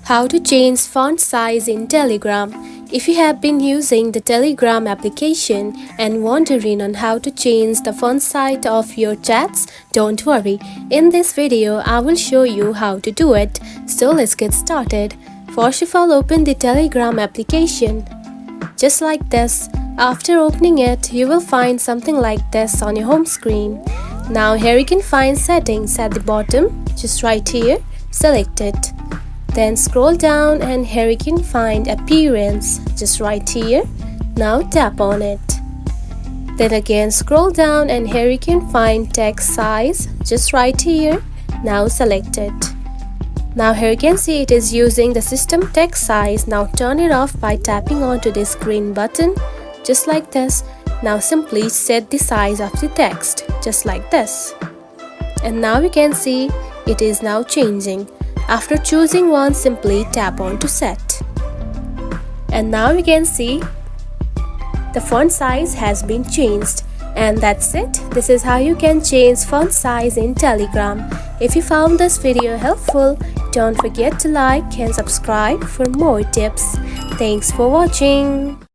How to change font size in Telegram. If you have been using the Telegram application and wondering on how to change the font size of your chats, don't worry. In this video, I will show you how to do it. So let's get started. First of all, open the Telegram application. Just like this. After opening it, you will find something like this on your home screen. Now here you can find settings at the bottom, just right here. Select it. Then scroll down and here you can find appearance, just right here. Now tap on it. Then again scroll down and here you can find text size, just right here. Now select it. Now here you can see it is using the system text size. Now turn it off by tapping onto this green button, just like this. Now simply set the size of the text, just like this. And now you can see it is now changing. After choosing one, simply tap on to set. And now you can see the font size has been changed. And that's it. This is how you can change font size in Telegram. If you found this video helpful, don't forget to like and subscribe for more tips. Thanks for watching.